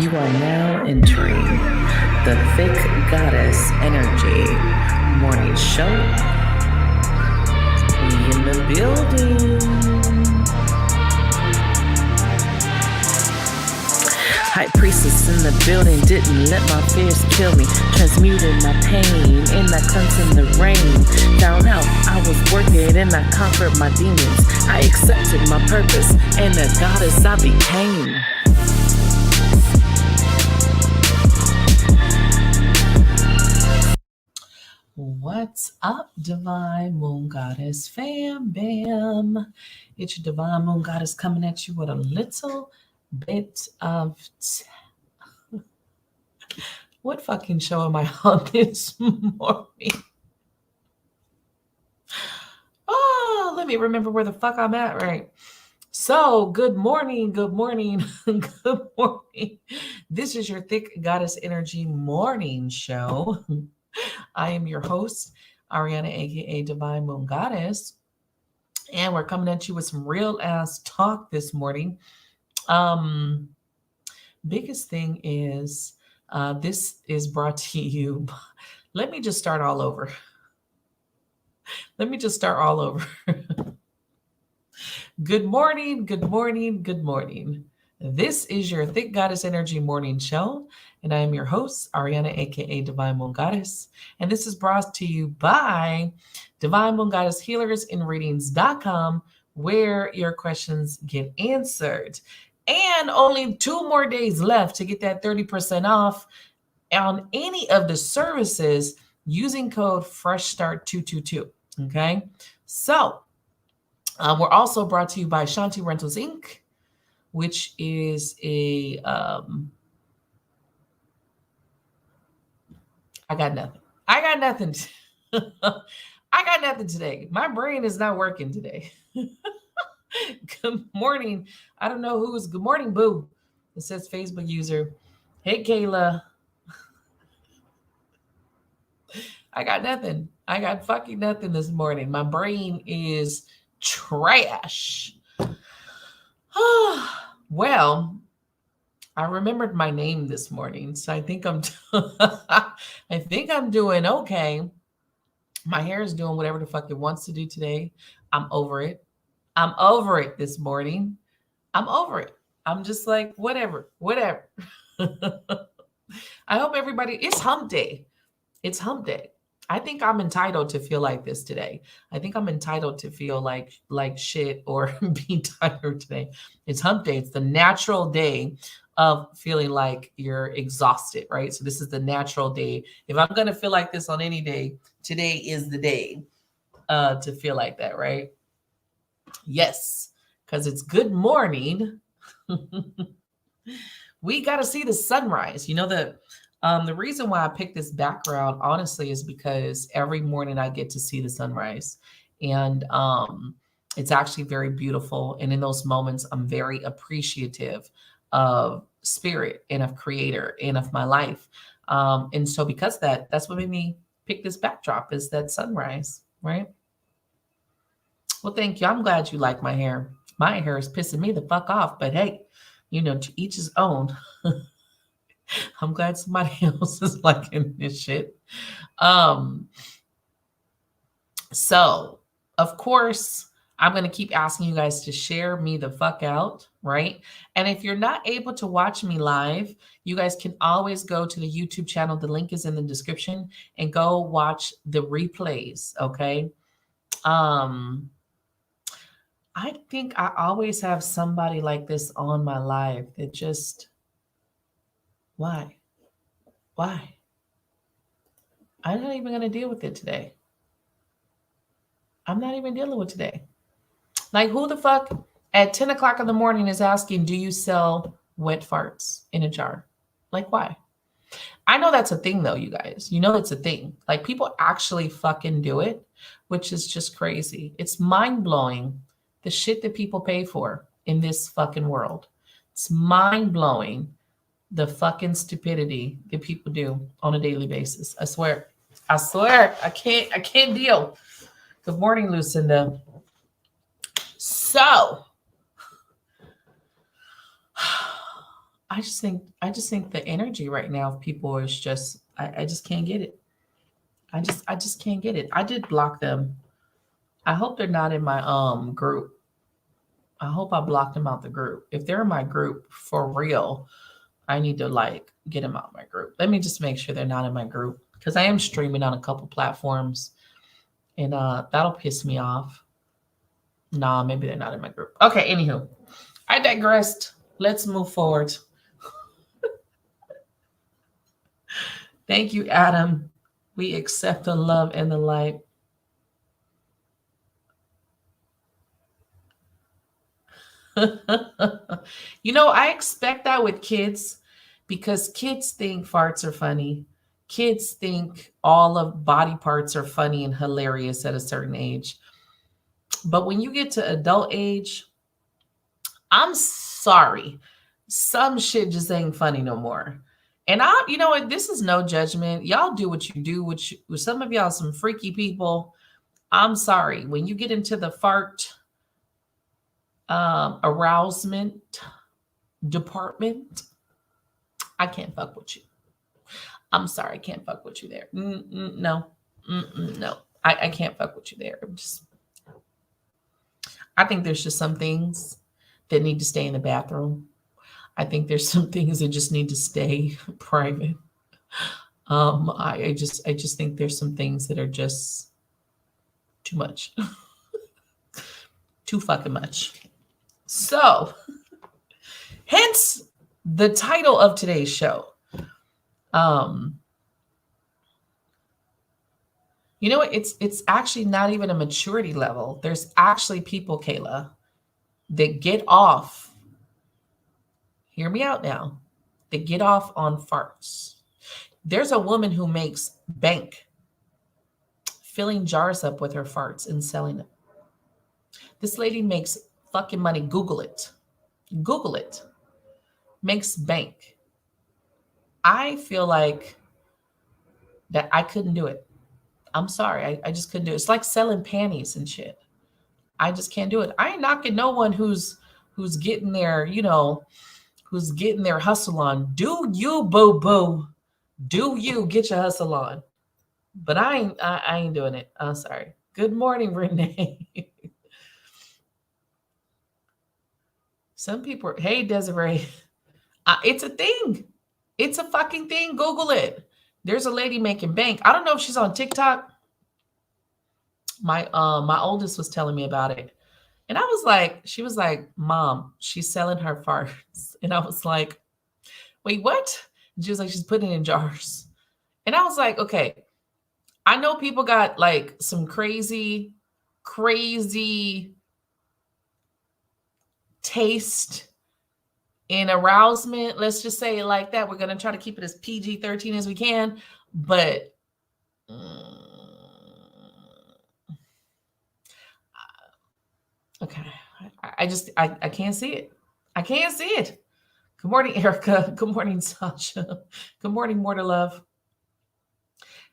You are now entering the Thick Goddess Energy Morning Show. We in the building. High priestess in the building, didn't let my fears kill me. Transmuted my pain in that cleanse in the rain. Found out I was working and I conquered my demons. I accepted my purpose and the goddess I became. What's up, Divine Moon Goddess fam bam? It's your Divine Moon Goddess coming at you with a little bit of what fucking show am I on this morning? Oh, let me remember where the fuck I'm at, right? So, good morning, good morning, good morning. This is your Thick Goddess Energy morning show. I am your host, Ariana, aka Divine Moon Goddess, and we're coming at you with some real ass talk this morning. Biggest thing is this is brought to you. Let me just start all over. Good morning, good morning, good morning. This is your Thick Goddess Energy morning show, and I am your host, Ariana, aka Divine Moon Goddess. And this is brought to you by Divine Moon Goddess Healers and Readings.com, where your questions get answered. And only 2 more days left to get that 30% off on any of the services using code FreshStart222. Okay, so we're also brought to you by Shanti Rentals Inc., which is a I got nothing. I got nothing today. My brain is not working today. Good morning. I don't know who's good morning, boo. It says Facebook user. Hey, Kayla. I got nothing. I got fucking nothing this morning. My brain is trash. Well, I remembered my name this morning, so I think I'm doing okay. My hair is doing whatever the fuck it wants to do today. I'm over it. I'm over it this morning. I'm over it. I'm just like, whatever. I hope everybody, it's hump day. It's hump day. I think I'm entitled to feel like this today. I think I'm entitled to feel like shit or be tired today. It's hump day. It's the natural day of feeling like you're exhausted, right? So this is the natural day. If I'm going to feel like this on any day, today is the day to feel like that, right? Yes, because it's good morning. We got to see the sunrise. You know, the reason why I picked this background, honestly, is because every morning I get to see the sunrise. And it's actually very beautiful. And in those moments, I'm very appreciative of spirit and of creator and of my life. And so because that's what made me pick this backdrop, is that sunrise, right? Well, thank you. I'm glad you like my hair. My hair is pissing me the fuck off. But hey, you know, to each his own. I'm glad somebody else is liking this shit. So, of course, I'm going to keep asking you guys to share me the fuck out, right? And if you're not able to watch me live, you guys can always go to the YouTube channel. The link is in the description, and go watch the replays, okay? I think I always have somebody like this on my live that just, why? I'm not even going to deal with it today. I'm not even dealing with today. Like, who the fuck at 10 o'clock in the morning is asking, do you sell wet farts in a jar? Like, why? I know that's a thing, though, you guys. You know it's a thing. Like, people actually fucking do it, which is just crazy. It's mind-blowing, the shit that people pay for in this fucking world. It's mind-blowing, the fucking stupidity that people do on a daily basis. I swear. I can't deal. Good morning, Lucinda. So I just think the energy right now of people is just I just can't get it. I just can't get it. I did block them. I hope they're not in my group. I hope I blocked them out the group. If they're in my group for real, I need to like get them out of my group. Let me just make sure they're not in my group because I am streaming on a couple platforms and that'll piss me off. Nah, maybe they're not in my group. Okay, anywho, I digressed. Let's move forward. Thank you, Adam. We accept the love and the light. I expect that with kids because kids think farts are funny. Kids think all of body parts are funny and hilarious at a certain age. But when you get to adult age, I'm sorry. Some shit just ain't funny no more. And this is no judgment. Y'all do what you do, which with some of y'all some freaky people. I'm sorry. When you get into the fart arousement department, I can't fuck with you. I'm sorry, I can't fuck with you there. No, no, I can't fuck with you there. I think there's just some things that need to stay in the bathroom. I think there's some things that just need to stay private. I just think there's some things that are just too much, too fucking much. So, hence the title of today's show. Um, you know what? It's actually not even a maturity level. There's actually people, Kayla, that get off. Hear me out now. They get off on farts. There's a woman who makes bank filling jars up with her farts and selling them. This lady makes fucking money. Google it. Google it. Makes bank. I feel like that I couldn't do it. I'm sorry. I just couldn't do it. It's like selling panties and shit. I just can't do it. I ain't knocking no one who's getting their, who's getting their hustle on. Do you, boo boo? Do you get your hustle on? But I ain't doing it. I'm sorry. Good morning, Renee. Some people, hey Desiree, it's a thing. It's a fucking thing. Google it. There's a lady making bank. I don't know if she's on TikTok. My oldest was telling me about it. And I was like, she was like, Mom, she's selling her farts. And I was like, wait, what? And she was like, she's putting it in jars. And I was like, okay, I know people got like some crazy, crazy taste in arousement. Let's just say it like that. We're going to try to keep it as PG-13 as we can. But okay. I can't see it. I can't see it. Good morning, Erica. Good morning, Sasha. Good morning, more to love.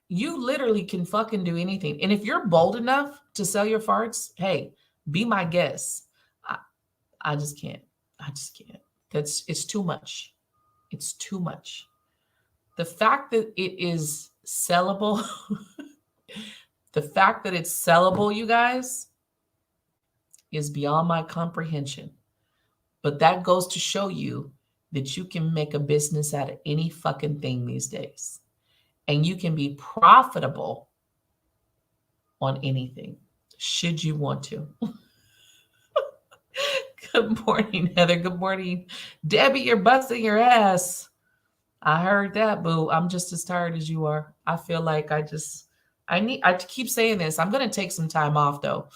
You literally can fucking do anything. And if you're bold enough to sell your farts, hey, be my guest. I just can't. I just can't. It's too much. It's too much. The fact that it is sellable, the fact that it's sellable, you guys, is beyond my comprehension. But that goes to show you that you can make a business out of any fucking thing these days. And you can be profitable on anything, should you want to. Good morning, Heather. Good morning. Debbie, you're busting your ass. I heard that, boo. I'm just as tired as you are. I feel like I keep saying this. I'm going to take some time off though.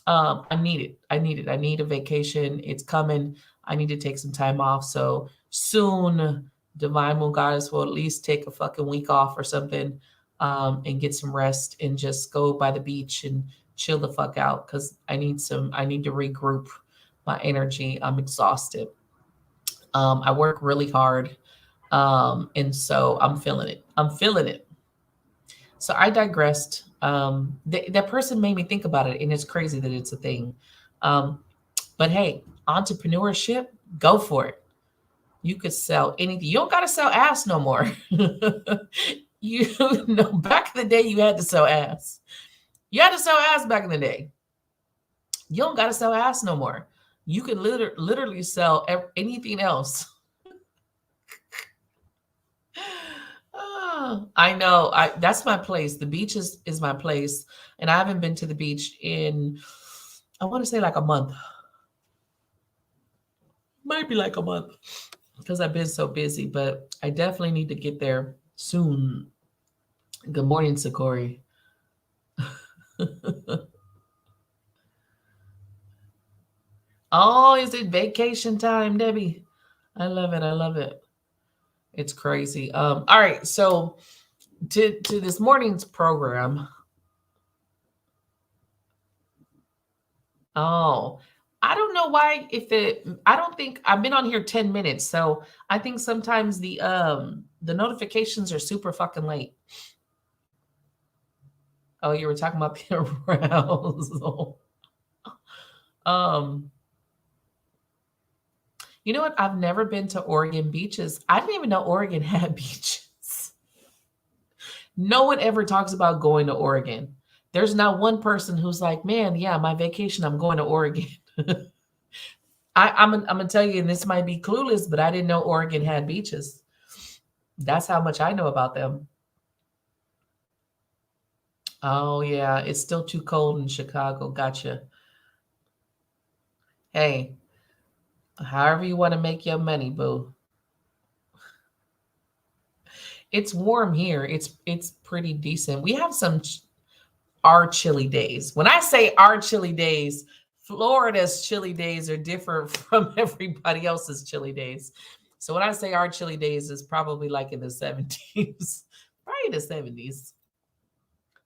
I need it. I need it. I need a vacation. It's coming. I need to take some time off. So soon, Divine Moon Goddess will at least take a fucking week off or something, and get some rest and just go by the beach and chill the fuck out because I need to regroup my energy. I'm exhausted. I work really hard. And so I'm feeling it. I'm feeling it. So I digressed. That person made me think about it, and it's crazy that it's a thing. But hey, entrepreneurship, go for it. You could sell anything. You don't gotta sell ass no more. You know, back in the day, you had to sell ass. You had to sell ass back in the day. You don't gotta sell ass no more. You can literally sell anything else. I know. That's my place. The beach is my place, and I haven't been to the beach in, I want to say like a month. Might be like a month because I've been so busy, but I definitely need to get there soon. Good morning, Sakori. Oh, is it vacation time, Debbie? I love it. I love it. It's crazy. All right, so to this morning's program. Oh, I don't know why. I don't think I've been on here 10 minutes, so I think sometimes the notifications are super fucking late. Oh, you were talking about the arousal. Um, you know what? I've never been to Oregon beaches. I didn't even know Oregon had beaches. No one ever talks about going to Oregon. There's not one person who's like, man, yeah, my vacation, I'm going to Oregon. I'm gonna tell you, and this might be clueless, but I didn't know Oregon had beaches. That's how much I know about them. Oh yeah, it's still too cold in Chicago. Gotcha. Hey, however you want to make your money, boo. It's warm here. It's pretty decent. We have our chilly days. When I say our chilly days, Florida's chilly days are different from everybody else's chilly days. So when I say our chilly days, is probably like in the 70s, probably the 70s.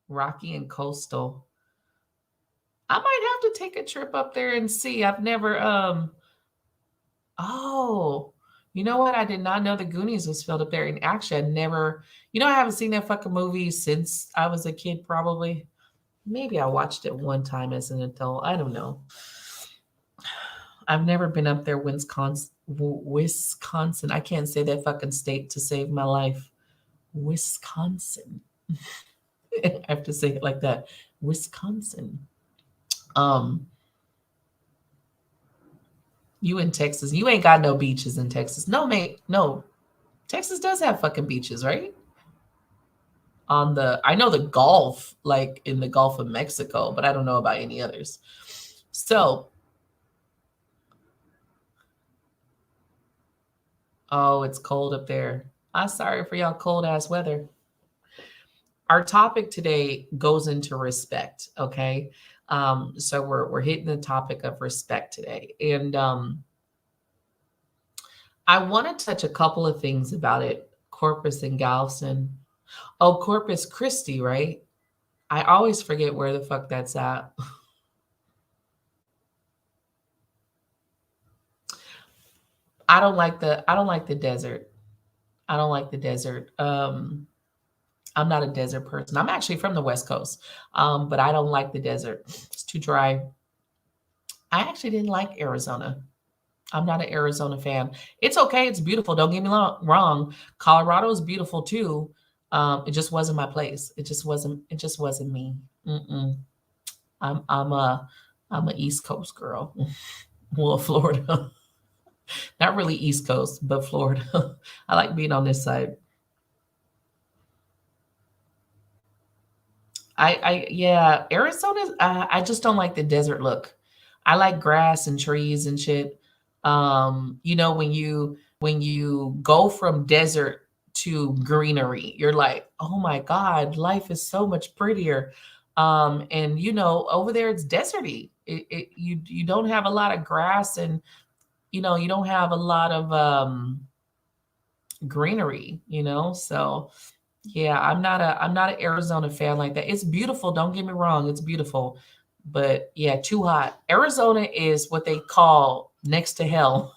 Rocky and coastal. I might have to take a trip up there and see. I've never oh, you know what? I did not know the Goonies was filmed up there. And actually, I never, I haven't seen that fucking movie since I was a kid, probably. Maybe I watched it one time as an adult. I don't know. I've never been up there, Wisconsin. Wisconsin. I can't say that fucking state to save my life. Wisconsin. I have to say it like that. Wisconsin. You in Texas. You ain't got no beaches in Texas. No, mate. No. Texas does have fucking beaches, right? I know the Gulf, like in the Gulf of Mexico, but I don't know about any others. So, oh, it's cold up there. I'm sorry for y'all cold ass weather. Our topic today goes into respect, okay? So we're hitting the topic of respect today. And I want to touch a couple of things about it. Corpus and Galveston. Oh, Corpus Christi, right? I always forget where the fuck that's at. I don't like the desert. I don't like the desert. I'm not a desert person. I'm actually from the West Coast. But I don't like the desert. It's too dry. I actually didn't like Arizona. I'm not an Arizona fan. It's okay. It's beautiful. Don't get me wrong. Colorado is beautiful too. It just wasn't my place. It just wasn't. It just wasn't me. Mm-mm. I'm a East Coast girl. Well, Florida. Not really East Coast, but Florida. I like being on this side. Yeah, Arizona. I just don't like the desert look. I like grass and trees and shit. When you go from desert to greenery, you're like, oh my God, life is so much prettier. And over there it's deserty. You don't have a lot of grass, and you don't have a lot of greenery. So yeah, I'm not an Arizona fan like that. It's beautiful, don't get me wrong, it's beautiful. But yeah, too hot. Arizona is what they call next to hell.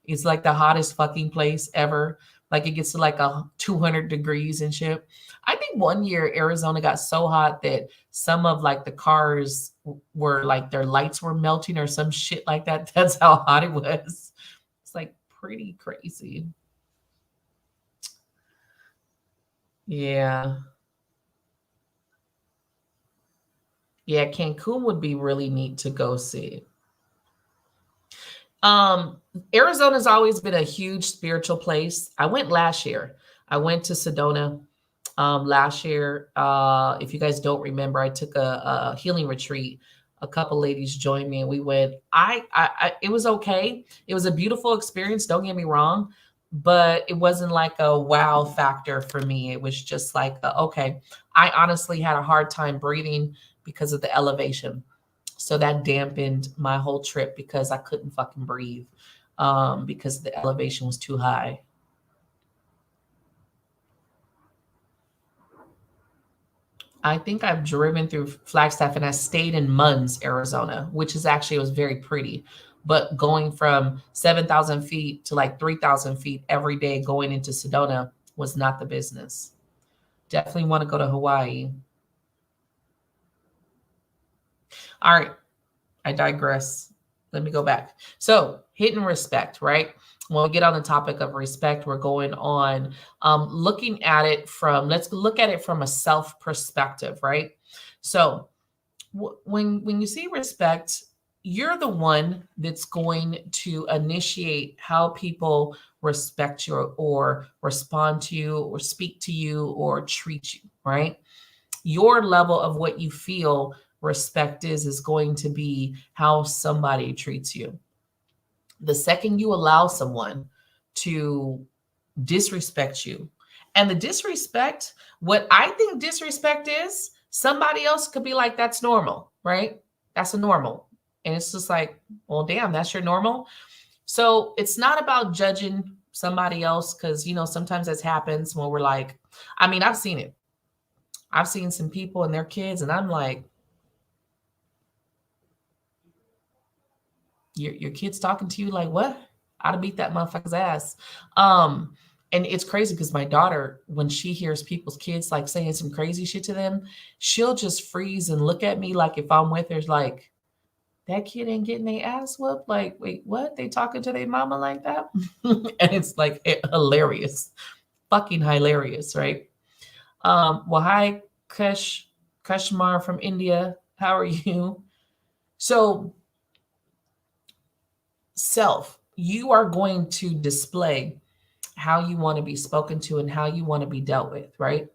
It's like the hottest fucking place ever. Like it gets to like 200 degrees and shit. I think one year Arizona got so hot that some of like the cars were like their lights were melting or some shit like that. That's how hot it was. It's like pretty crazy. Yeah. Yeah, Cancun would be really neat to go see. Um, Arizona's always been a huge spiritual place. I went last year. I went to Sedona last year. If you guys don't remember, I took a healing retreat. A couple ladies joined me, and we went. It was okay. It was a beautiful experience. Don't get me wrong, but it wasn't like a wow factor for me. It was just like, okay. I honestly had a hard time breathing because of the elevation. So that dampened my whole trip because I couldn't fucking breathe because the elevation was too high. I think I've driven through Flagstaff and I stayed in Munns, Arizona, which is actually, it was very pretty. But going from 7,000 feet to like 3,000 feet every day going into Sedona was not the business. Definitely want to go to Hawaii. All right. I digress. Let me go back. So, hidden respect, right? When we get on the topic of respect, we're going on looking at it from, let's look at it from a self perspective, right? So, when you see respect, you're the one that's going to initiate how people respect you or respond to you or speak to you or treat you, right? Your level of what you feel respect is going to be how somebody treats you. The second you allow someone to disrespect you, and the disrespect, what I think disrespect is, somebody else could be like, that's normal, right? That's a normal. And it's just like, well, damn, that's your normal. So it's not about judging somebody else because, sometimes this happens when we're like, I mean, I've seen it. I've seen some people and their kids, and I'm like, your kid's talking to you like what? I'd have beat that motherfucker's ass. And it's crazy because my daughter, when she hears people's kids like saying some crazy shit to them, she'll just freeze and look at me like if I'm with her, like, that kid ain't getting their ass whooped. Like, wait, what? They talking to their mama like that? And it's like hilarious, fucking hilarious, right? Well, hi, Kashmar from India. How are you? So self, you are going to display how you want to be spoken to and how you want to be dealt with, right?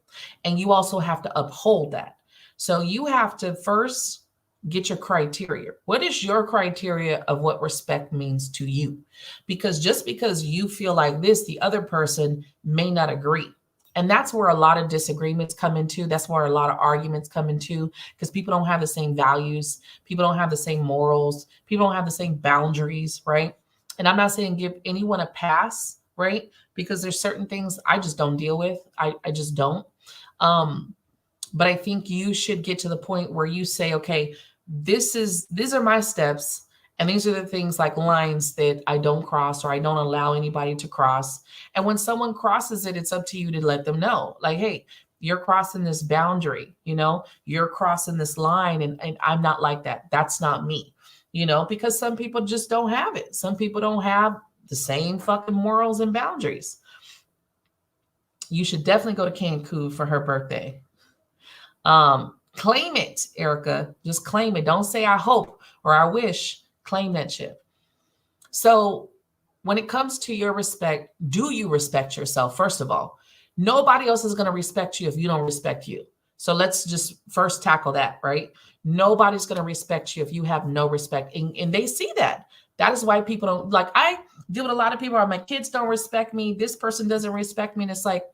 And you also have to uphold that. So you have to first get your criteria. What is your criteria of what respect means to you? Because just because you feel like this, the other person may not agree. And that's where a lot of disagreements come into. That's where a lot of arguments come into because people don't have the same values. People don't have the same morals. People don't have the same boundaries, right? And I'm not saying give anyone a pass, right? Because there's certain things I just don't deal with. I just don't. Um, but I think you should get to the point where you say, okay, these are my steps, and these are the things like lines that I don't cross or I don't allow anybody to cross. And when someone crosses it, it's up to you to let them know, like, hey, you're crossing this boundary, you're crossing this line, and I'm not like that. That's not me, because some people just don't have it. Some people don't have the same fucking morals and boundaries. You should definitely go to Cancun for her birthday. Claim it, Erica. Just claim it. Don't say I hope or I wish. Claim that shit. So when it comes to your respect, do you respect yourself? First of all, nobody else is going to respect you if you don't respect you. So let's just first tackle that, right? Nobody's going to respect you if you have no respect. And they see that. That is why people don't, like, I deal with a lot of people. My kids don't respect me. This person doesn't respect me. And it's like,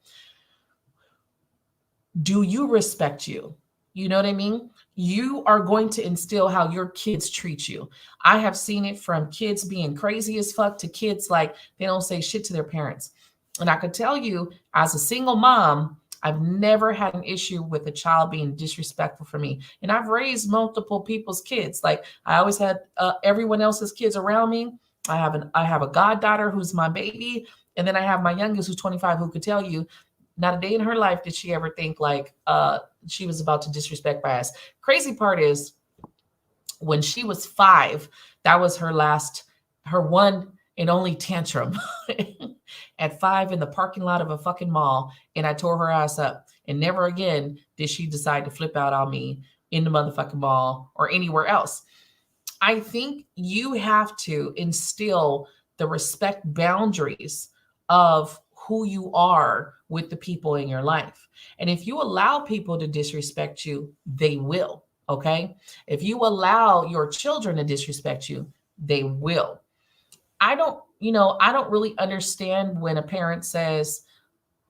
do you respect you? You know what I mean? You are going to instill how your kids treat you. I have seen it from kids being crazy as fuck to kids like they don't say shit to their parents. And I could tell you, as a single mom, I've never had an issue with a child being disrespectful for me. And I've raised multiple people's kids. Like I always had everyone else's kids around me. I have a goddaughter who's my baby, and then I have my youngest who's 25 who could tell you not a day in her life did she ever think like she was about to disrespect my ass. Crazy part is when she was 5, that was her one and only tantrum at 5 in the parking lot of a fucking mall, and I tore her ass up. And never again did she decide to flip out on me in the motherfucking mall or anywhere else. I think you have to instill the respect boundaries of who you are with the people in your life. And if you allow people to disrespect you, they will. Okay. If you allow your children to disrespect you, they will. I don't really understand when a parent says,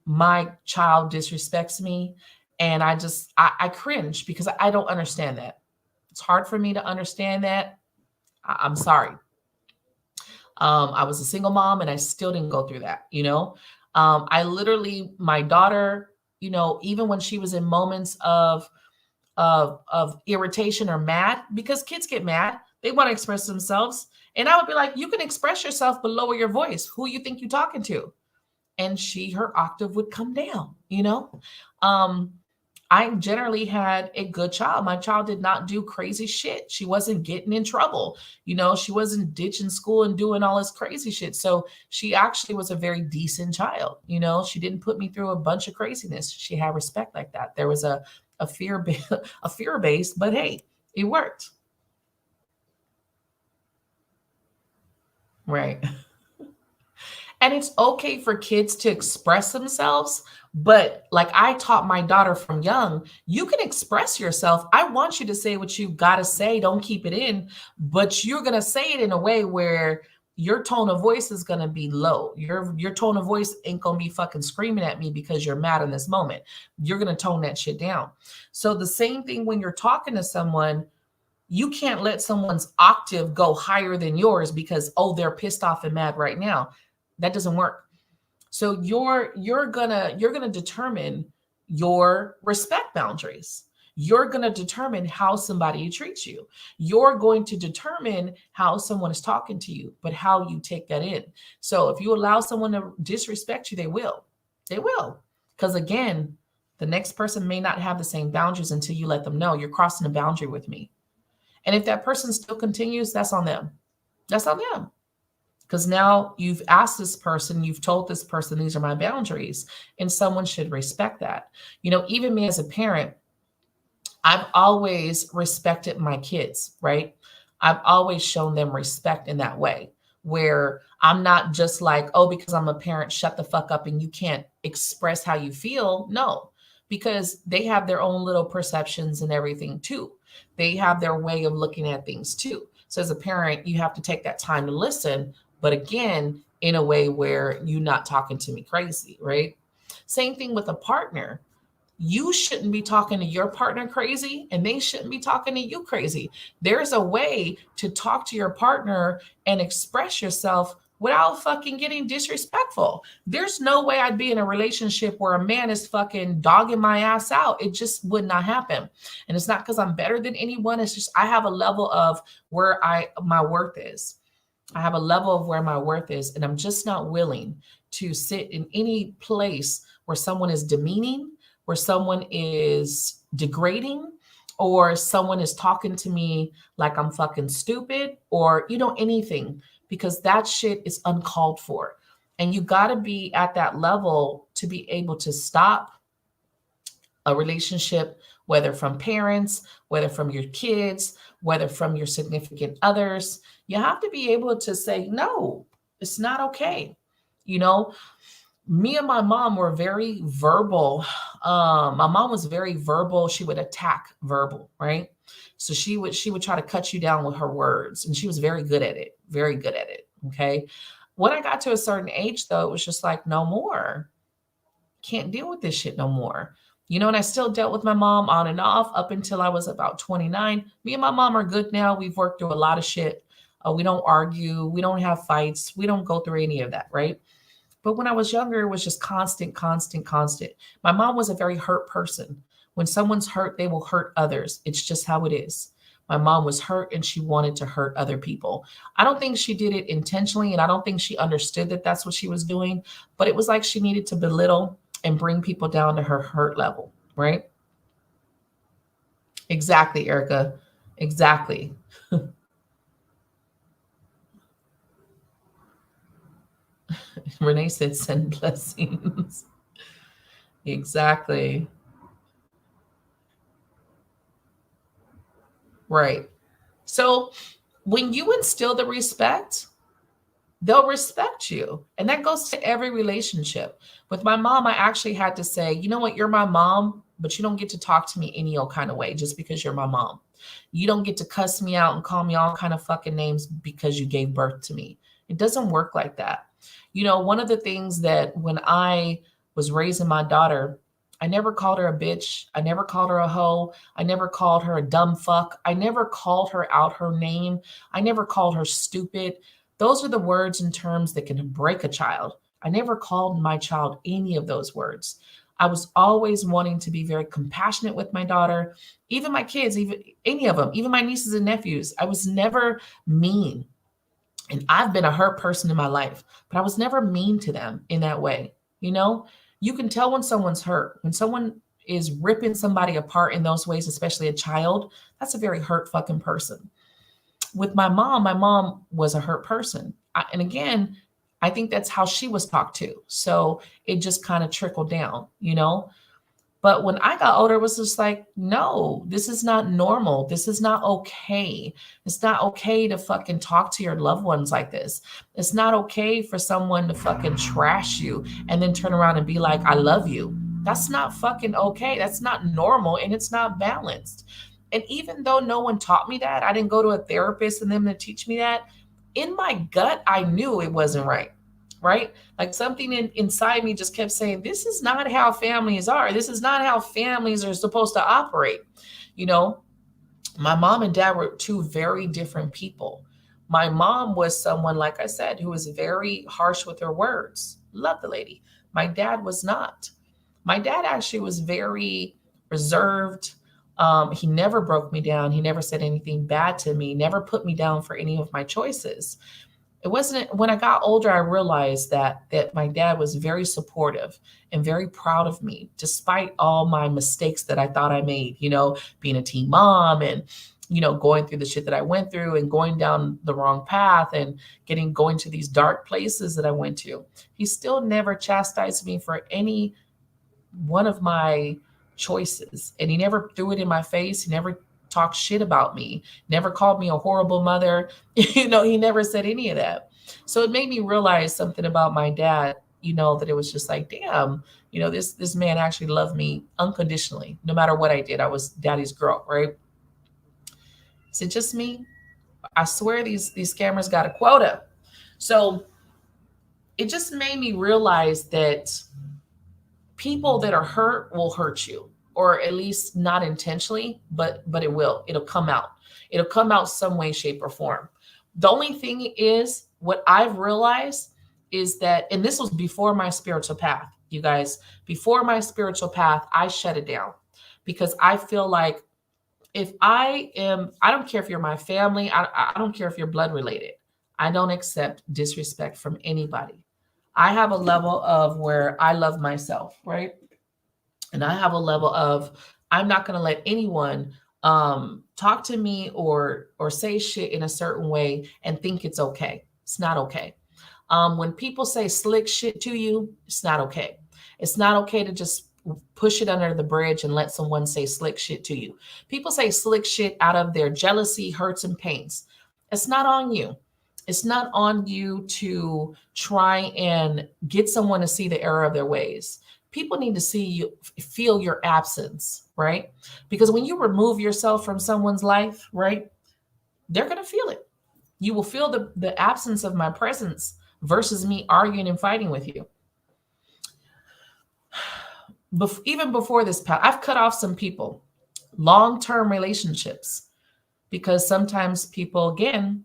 my child disrespects me. And I cringe because I don't understand that. It's hard for me to understand that. I'm sorry. I was a single mom and I still didn't go through that, you know? I literally, my daughter, even when she was in moments of irritation or mad, because kids get mad, they want to express themselves. And I would be like, you can express yourself, but lower your voice. Who you think you're talking to? And her octave would come down, you know? Um, I generally had a good child. My child did not do crazy shit. She wasn't getting in trouble. She wasn't ditching school and doing all this crazy shit. So she actually was a very decent child. She didn't put me through a bunch of craziness. She had respect like that. There was a fear a fear base, but hey, it worked. Right. And it's okay for kids to express themselves. But like I taught my daughter from young, you can express yourself. I want you to say what you got to say. Don't keep it in, but you're going to say it in a way where your tone of voice is going to be low. Your tone of voice ain't going to be fucking screaming at me because you're mad in this moment. You're going to tone that shit down. So the same thing when you're talking to someone, you can't let someone's octave go higher than yours because, oh, they're pissed off and mad right now. That doesn't work. So you're gonna determine your respect boundaries. You're gonna determine how somebody treats you. You're going to determine how someone is talking to you, but how you take that in. So if you allow someone to disrespect you, they will. They will. Because again, the next person may not have the same boundaries until you let them know you're crossing a boundary with me. And if that person still continues, that's on them. That's on them. Because now you've asked this person, you've told this person, these are my boundaries, and someone should respect that. Even me as a parent, I've always respected my kids, right? I've always shown them respect in that way, where I'm not just like, oh, because I'm a parent, shut the fuck up and you can't express how you feel. No, because they have their own little perceptions and everything too. They have their way of looking at things too. So as a parent, you have to take that time to listen, but again, in a way where you're not talking to me crazy, right? Same thing with a partner. You shouldn't be talking to your partner crazy and they shouldn't be talking to you crazy. There's a way to talk to your partner and express yourself without fucking getting disrespectful. There's no way I'd be in a relationship where a man is fucking dogging my ass out. It just would not happen. And it's not because I'm better than anyone. It's just I have a level of where my worth is. I have a level of where my worth is, and I'm just not willing to sit in any place where someone is demeaning, where someone is degrading, or someone is talking to me like I'm fucking stupid or, anything, because that shit is uncalled for. And you got to be at that level to be able to stop a relationship, whether from parents, whether from your kids, whether from your significant others. You have to be able to say, no, it's not okay. You know, me and my mom were very verbal. My mom was very verbal. She would attack verbal, right? So she would try to cut you down with her words, and she was very good at it, very good at it. Okay. When I got to a certain age, though, it was just like, no more. Can't deal with this shit no more. And I still dealt with my mom on and off up until I was about 29. Me and my mom are good now. We've worked through a lot of shit. We don't argue. We don't have fights. We don't go through any of that, right? But when I was younger, it was just constant, constant, constant. My mom was a very hurt person. When someone's hurt, they will hurt others. It's just how it is. My mom was hurt and she wanted to hurt other people. I don't think she did it intentionally, and I don't think she understood that that's what she was doing, but it was like she needed to belittle and bring people down to her hurt level, right? Exactly, Erica. Exactly. Renee said, send blessings. Exactly. Right. So when you instill the respect, they'll respect you. And that goes to every relationship. With my mom, I actually had to say, you know what, you're my mom, but you don't get to talk to me any old kind of way just because you're my mom. You don't get to cuss me out and call me all kind of fucking names because you gave birth to me. It doesn't work like that. One of the things that when I was raising my daughter, I never called her a bitch. I never called her a hoe. I never called her a dumb fuck. I never called her out her name. I never called her stupid. Those are the words and terms that can break a child. I never called my child any of those words. I was always wanting to be very compassionate with my daughter, even my kids, even any of them, even my nieces and nephews. I was never mean. And I've been a hurt person in my life, but I was never mean to them in that way. You know, you can tell when someone's hurt, when someone is ripping somebody apart in those ways, especially a child, that's a very hurt fucking person. With my mom was a hurt person. And again, I think that's how she was talked to. So it just kind of trickled down. But when I got older, it was just like, no, this is not normal. This is not okay. It's not okay to fucking talk to your loved ones like this. It's not okay for someone to fucking trash you and then turn around and be like, I love you. That's not fucking okay. That's not normal and it's not balanced. And even though no one taught me that, I didn't go to a therapist and them to teach me that, in my gut, I knew it wasn't right. Right? Like something inside me just kept saying, this is not how families are. This is not how families are supposed to operate. You know, my mom and dad were two very different people. My mom was someone, like I said, who was very harsh with her words. Love the lady. My dad was not. My dad actually was very reserved. He never broke me down. He never said anything bad to me, never put me down for any of my choices. It wasn't when I got older, I realized that my dad was very supportive and very proud of me, despite all my mistakes that I thought I made, being a teen mom and, going through the shit that I went through and going down the wrong path and going to these dark places that I went to. He still never chastised me for any one of my choices. And he never threw it in my face. He never talked shit about me, never called me a horrible mother. He never said any of that. So it made me realize something about my dad, that it was just like, damn, this man actually loved me unconditionally. No matter what I did, I was daddy's girl, right? Is it just me? I swear these scammers got a quota. So it just made me realize that people that are hurt will hurt you, or at least not intentionally, but it'll come out. It'll come out some way, shape, or form. The only thing is, what I've realized is that, and this was before my spiritual path, you guys, before my spiritual path, I shut it down because I feel like if I don't care if you're my family, I don't care if you're blood related. I don't accept disrespect from anybody. I have a level of where I love myself, right? And I have a level of I'm not going to let anyone talk to me or say shit in a certain way and think it's okay. It's not okay. When people say slick shit to you, it's not okay. It's not okay to just push it under the bridge and let someone say slick shit to you. People say slick shit out of their jealousy, hurts, and pains. It's not on you. It's not on you to try and get someone to see the error of their ways. People need to see you, feel your absence, right? Because when you remove yourself from someone's life, right, they're going to feel it. You will feel the absence of my presence versus me arguing and fighting with you. Even before this, I've cut off some people, long-term relationships, because sometimes people, again,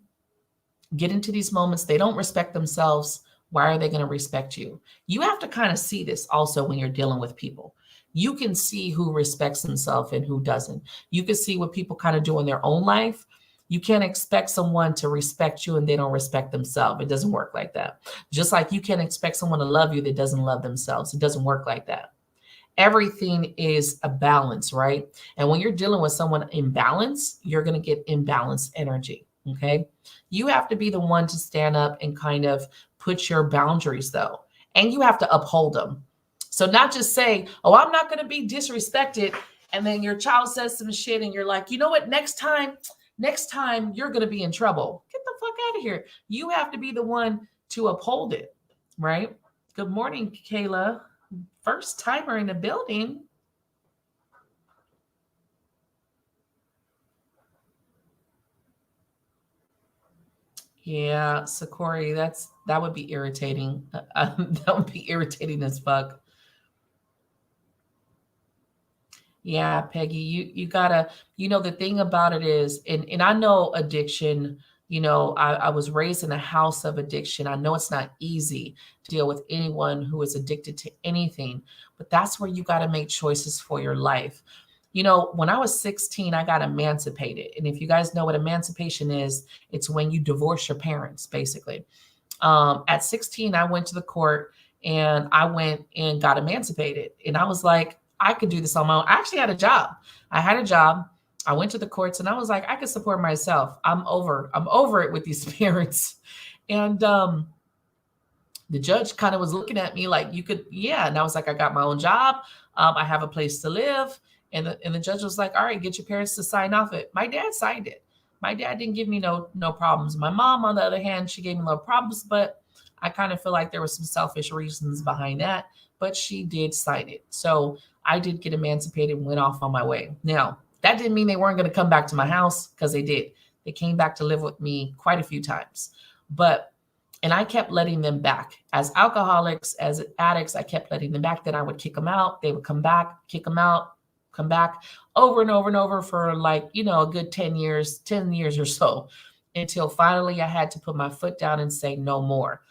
get into these moments, they don't respect themselves. Why are they going to respect you? You have to kind of see this also when you're dealing with people. You can see who respects himself and who doesn't. You can see what people kind of do in their own life. You can't expect someone to respect you and they don't respect themselves. It doesn't work like that. Just like you can't expect someone to love you that doesn't love themselves. It doesn't work like that. Everything is a balance, right? And when you're dealing with someone in balance, you're going to get imbalanced energy. Okay. You have to be the one to stand up and kind of put your boundaries though, and you have to uphold them. So not just say, "Oh, I'm not going to be disrespected," and then your child says some shit, and you're like, "You know what? Next time you're going to be in trouble. Get the fuck out of here." You have to be the one to uphold it, right? Good morning, Kayla. First timer in the building. Yeah, Sakori, that would be irritating. That would be irritating as fuck. Yeah, Peggy, you gotta, the thing about it is, and I know addiction, I was raised in a house of addiction. I know it's not easy to deal with anyone who is addicted to anything, but that's where you got to make choices for your life. When I was 16, I got emancipated. And if you guys know what emancipation is, it's when you divorce your parents, basically. At 16, I went to the court and I went and got emancipated. And I was like, I could do this on my own. I actually had a job. I had a job. I went to the courts and I was like, I could support myself. I'm over it with these parents. And the judge kind of was looking at me like, you could, yeah. And I was like, I got my own job. I have a place to live. And the judge was like, all right, get your parents to sign off it. My dad signed it. My dad didn't give me no problems. My mom, on the other hand, she gave me no problems, but I kind of feel like there were some selfish reasons behind that, but she did sign it. So I did get emancipated and went off on my way. Now, that didn't mean they weren't going to come back to my house, because they did. They came back to live with me quite a few times. And I kept letting them back. As alcoholics, as addicts, I kept letting them back. Then I would kick them out. They would come back, kick them out, come back, over and over and over for like, a good 10 years or so, until finally I had to put my foot down and say no more.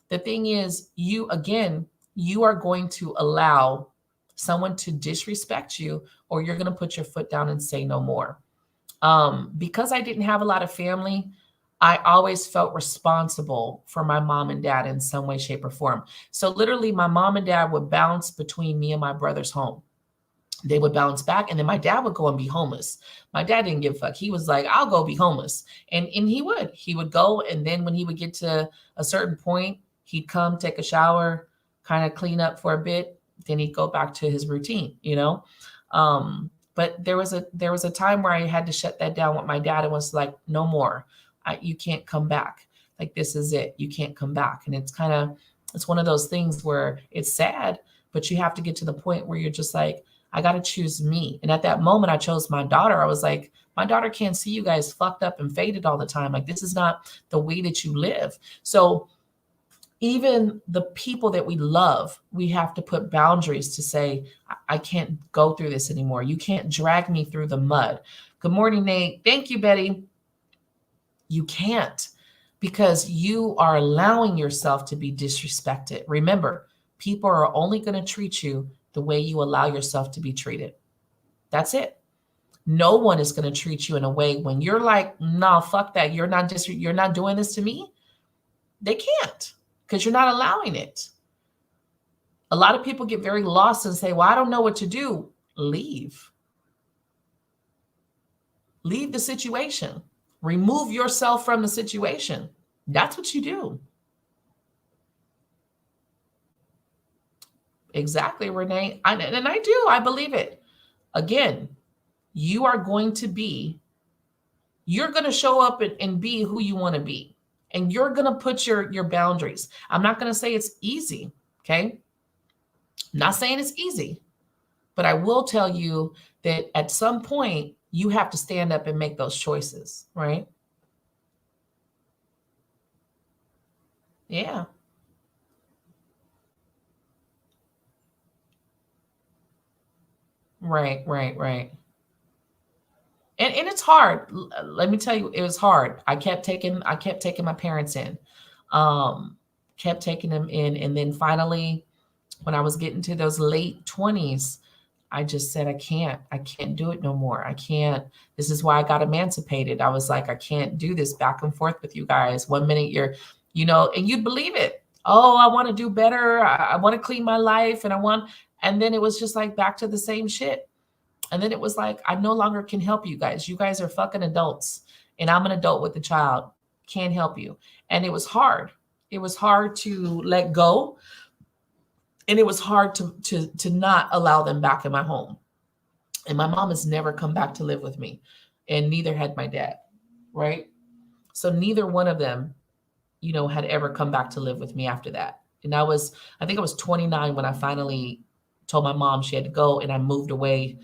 The thing is, you are going to allow someone to disrespect you, or you're going to put your foot down and say no more. Because I didn't have a lot of family, I always felt responsible for my mom and dad in some way, shape, or form. So literally, my mom and dad would bounce between me and my brother's home. They would bounce back, and then my dad would go and be homeless. My dad didn't give a fuck. He was like, I'll go be homeless. And he would go. And then when he would get to a certain point, he'd come, take a shower, kind of clean up for a bit. Then he'd go back to his routine, but there was a time where I had to shut that down with my dad. It was like, no more. You can't come back. Like, this is it. You can't come back. And it's one of those things where it's sad, but you have to get to the point where you're just like, I got to choose me. And at that moment, I chose my daughter. I was like, my daughter can't see you guys fucked up and faded all the time. Like, this is not the way that you live. So even the people that we love, we have to put boundaries to say, I can't go through this anymore. You can't drag me through the mud. Good morning, Nate. Thank you, Betty. You can't, because you are allowing yourself to be disrespected. Remember, people are only going to treat you the way you allow yourself to be treated. That's it. No one is going to treat you in a way when you're like, no, fuck that. You're not doing this to me. They can't, because you're not allowing it. A lot of people get very lost and say, well, I don't know what to do. Leave. Leave the situation. Remove yourself from the situation. That's what you do. Exactly, Renee. And I do. I believe it. Again, you're going to show up and be who you want to be. And you're going to put your boundaries. I'm not going to say it's easy. Okay. I'm not saying it's easy, but I will tell you that at some point you have to stand up and make those choices, right? Yeah. Right. And it's hard. Let me tell you, it was hard. I kept taking my parents in, kept taking them in. And then finally, when I was getting to those late 20s, I just said, I can't do it no more. I can't. This is why I got emancipated. I was like, I can't do this back and forth with you guys. 1 minute you're, and you'd believe it. Oh, I want to do better. I want to clean my life. And then it was just like back to the same shit. And then it was like, I no longer can help you guys. You guys are fucking adults. And I'm an adult with a child. Can't help you. And it was hard. It was hard to let go, and it was hard to not allow them back in my home. And my mom has never come back to live with me, and neither had my dad, right? So neither one of them, had ever come back to live with me after that. And I think I was 29 when I finally told my mom she had to go, and I moved away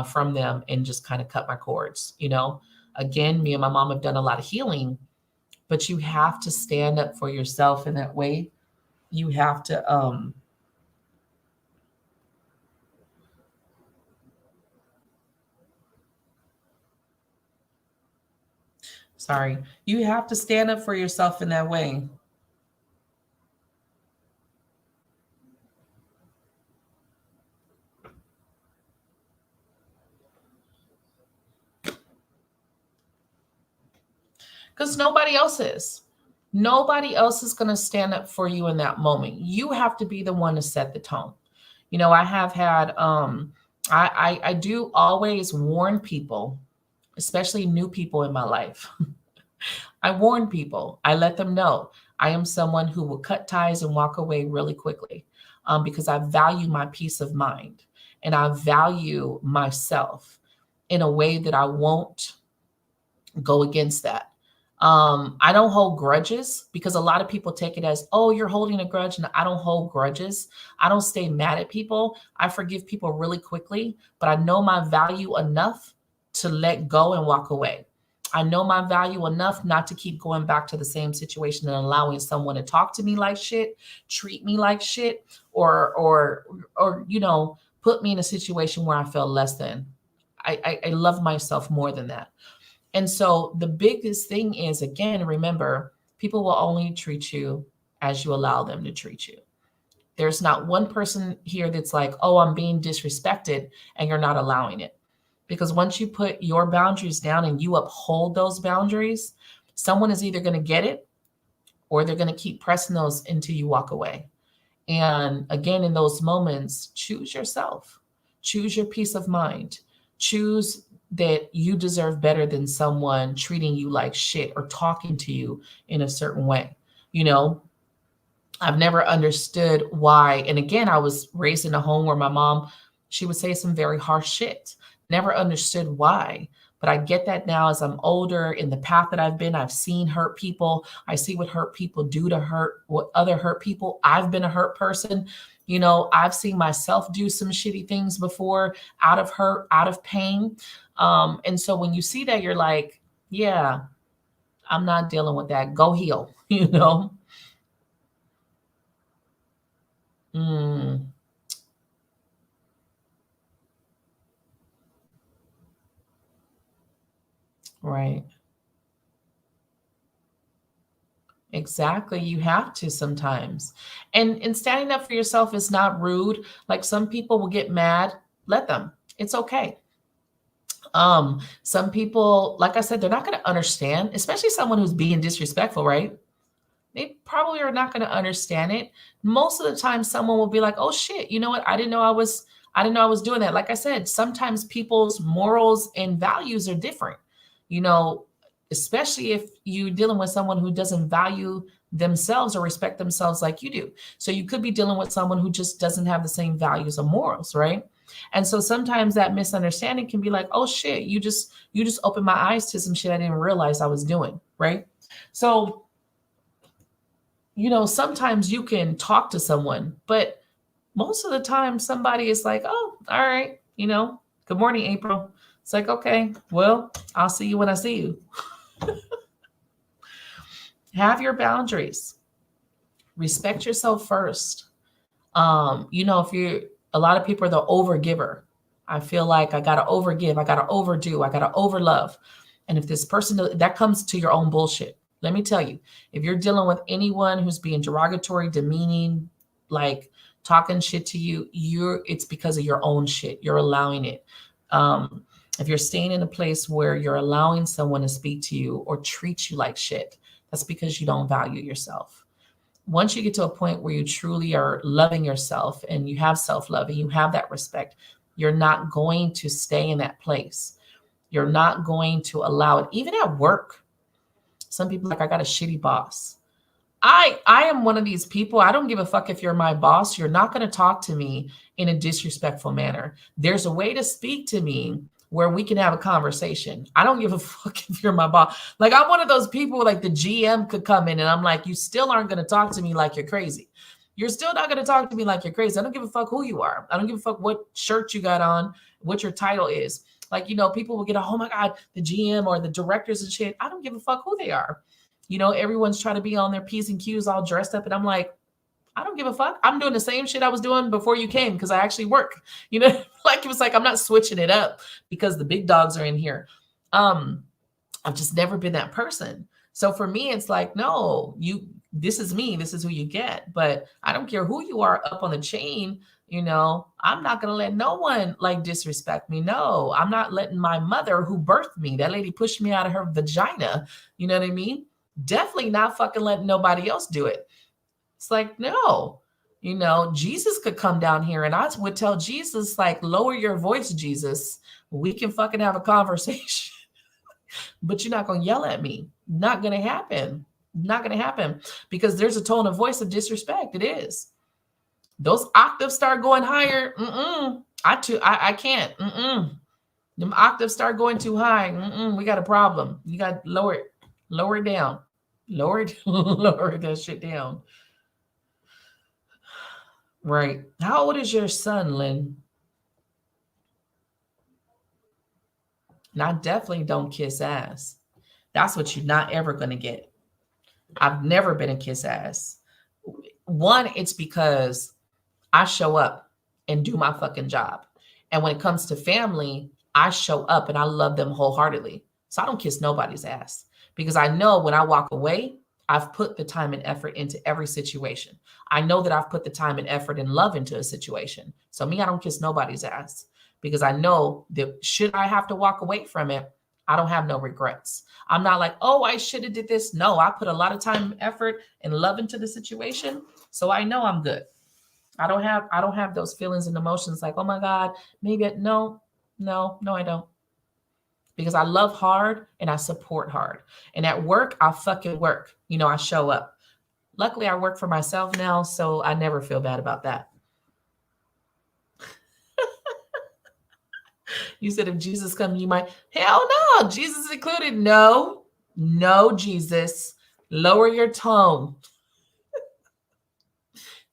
from them and just kind of cut my cords. Again, me and my mom have done a lot of healing, but you have to stand up for yourself in that way. You have to, sorry, you have to stand up for yourself in that way. Because nobody else is. Nobody else is going to stand up for you in that moment. You have to be the one to set the tone. I have had, I do always warn people, especially new people in my life. I warn people, I let them know I am someone who will cut ties and walk away really quickly, because I value my peace of mind and I value myself in a way that I won't go against that. I don't hold grudges, because a lot of people take it as, oh, you're holding a grudge. And I don't hold grudges. I don't stay mad at people. I forgive people really quickly, but I know my value enough to let go and walk away. I know my value enough not to keep going back to the same situation and allowing someone to talk to me like shit, treat me like shit, or put me in a situation where I feel less than. I love myself more than that. And so the biggest thing is, again, remember, people will only treat you as you allow them to treat you. There's not one person here that's like, oh, I'm being disrespected, and you're not allowing it. Because once you put your boundaries down and you uphold those boundaries, someone is either going to get it, or they're going to keep pressing those until you walk away. And again, in those moments, choose yourself, choose your peace of mind, choose that you deserve better than someone treating you like shit or talking to you in a certain way. You know, I've never understood why. And again, I was raised in a home where my mom, she would say some very harsh shit. Never understood why. But I get that now as I'm older, in the path that I've been. I've seen hurt people. I see what hurt people do to hurt what other hurt people. I've been a hurt person. I've seen myself do some shitty things before, out of hurt, out of pain. And so when you see that, you're like, yeah, I'm not dealing with that. Go heal, you know? Mm, right. Exactly. You have to sometimes. And standing up for yourself is not rude. Like, some people will get mad. Let them. It's okay. Some people, like I said, they're not going to understand, especially someone who's being disrespectful, right? They probably are not going to understand it. Most of the time someone will be like, "Oh shit, you know what? I didn't know I was doing that." Like I said, sometimes people's morals and values are different. You know, especially if you're dealing with someone who doesn't value themselves or respect themselves like you do. So you could be dealing with someone who just doesn't have the same values or morals, right? And so sometimes that misunderstanding can be like, "Oh shit, you just opened my eyes to some shit I didn't realize I was doing," right? So sometimes you can talk to someone, but most of the time somebody is like, "Oh, all right, good morning, April." It's like, "Okay, well, I'll see you when I see you." Have your boundaries. Respect yourself first. If you're a lot of people are the overgiver. I feel like I gotta overgive, I gotta overdo, I gotta overlove. And if this person, that comes to your own bullshit. Let me tell you, if you're dealing with anyone who's being derogatory, demeaning, like talking shit to you, it's because of your own shit. You're allowing it. Um, if you're staying in a place where you're allowing someone to speak to you or treat you like shit, that's because you don't value yourself. Once you get to a point where you truly are loving yourself and you have self-love and you have that respect, you're not going to stay in that place. You're not going to allow it, even at work. Some people are like, I got a shitty boss. I am one of these people. I don't give a fuck if you're my boss. You're not going to talk to me in a disrespectful manner. There's a way to speak to me where we can have a conversation. I don't give a fuck if you're my boss. Like, I'm one of those people, like the GM could come in and I'm like, you still aren't going to talk to me like you're crazy. You're still not going to talk to me like you're crazy. I don't give a fuck who you are. I don't give a fuck what shirt you got on, what your title is. Like, people will get, oh my God, the GM or the directors and shit. I don't give a fuck who they are. Everyone's trying to be on their P's and Q's all dressed up. And I'm like, I don't give a fuck. I'm doing the same shit I was doing before you came because I actually work. Like it was like I'm not switching it up because the big dogs are in here. I've just never been that person. So for me, it's like, no, this is me. This is who you get. But I don't care who you are up on the chain. I'm not going to let no one like disrespect me. No, I'm not letting my mother who birthed me, that lady pushed me out of her vagina. You know what I mean? Definitely not fucking letting nobody else do it. It's like, no, Jesus could come down here and I would tell Jesus, like, lower your voice, Jesus. We can fucking have a conversation, but you're not going to yell at me. Not going to happen. Not going to happen because there's a tone of voice of disrespect. It is. Those octaves start going higher. I can't. Them octaves start going too high. We got a problem. You got to lower it. Lower it down. Lower that shit down. Right. How old is your son, Lynn? And I definitely don't kiss ass. That's what you're not ever going to get. I've never been a kiss ass. One, it's because I show up and do my fucking job. And when it comes to family, I show up and I love them wholeheartedly. So I don't kiss nobody's ass because I know when I walk away, I've put the time and effort into every situation. I know that I've put the time and effort and love into a situation. So me, I don't kiss nobody's ass because I know that should I have to walk away from it, I don't have no regrets. I'm not like, oh, I should have did this. No, I put a lot of time, effort, and love into the situation. So I know I'm good. I don't have those feelings and emotions like, oh my God, maybe no, I don't. Because I love hard and I support hard. And at work, I fucking work. I show up. Luckily, I work for myself now, so I never feel bad about that. You said if Jesus comes, you might. Hell no, Jesus included. No, Jesus. Lower your tone.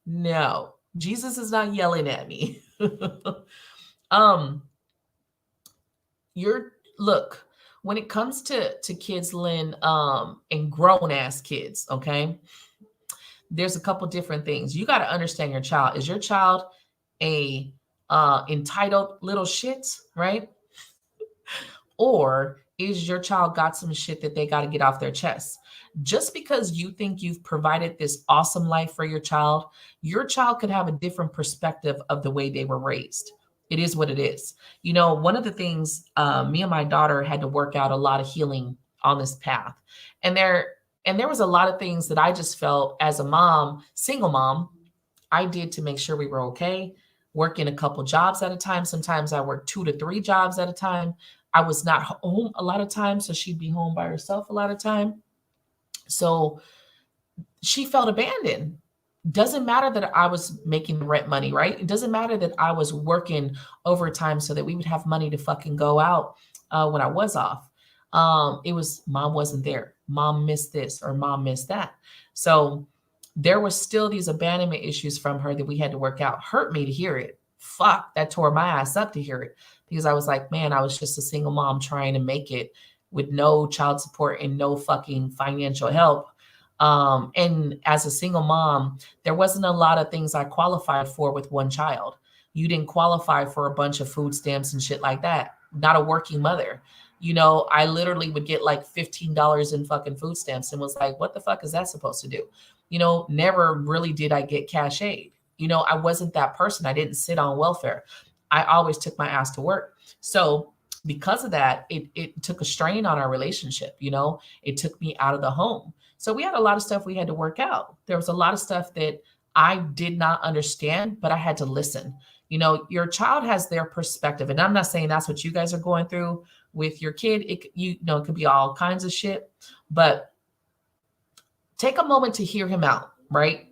No, Jesus is not yelling at me. Look, when it comes to kids, Lynn, and grown ass kids, okay, there's a couple different things. You got to understand your child. Is your child a entitled little shit, right? Or is your child got some shit that they got to get off their chest? Just because you think you've provided this awesome life for your child could have a different perspective of the way they were raised. It is what it is. One of the things me and my daughter had to work out a lot of healing on this path. And there was a lot of things that I just felt as a mom, single mom, I did to make sure we were okay. Working a couple jobs at a time. Sometimes I worked 2 to 3 jobs at a time. I was not home a lot of times, so she'd be home by herself a lot of time. So she felt abandoned. Doesn't matter that I was making rent money, right? It doesn't matter that I was working overtime so that we would have money to fucking go out when I was off. It was mom wasn't there. Mom missed this or mom missed that. So there was still these abandonment issues from her that we had to work out. Hurt me to hear it. Fuck, that tore my ass up to hear it because I was like, man, I was just a single mom trying to make it with no child support and no fucking financial help. And as a single mom, there wasn't a lot of things I qualified for with one child. You didn't qualify for a bunch of food stamps and shit like that. Not a working mother. I literally would get like $15 in fucking food stamps and was like, what the fuck is that supposed to do? Never really did I get cash aid. I wasn't that person. I didn't sit on welfare. I always took my ass to work. So because of that, it took a strain on our relationship. It took me out of the home. So we had a lot of stuff we had to work out. There was a lot of stuff that I did not understand, but I had to listen. Your child has their perspective. And I'm not saying that's what you guys are going through with your kid. It could be all kinds of shit. But Take a moment to hear him out, right?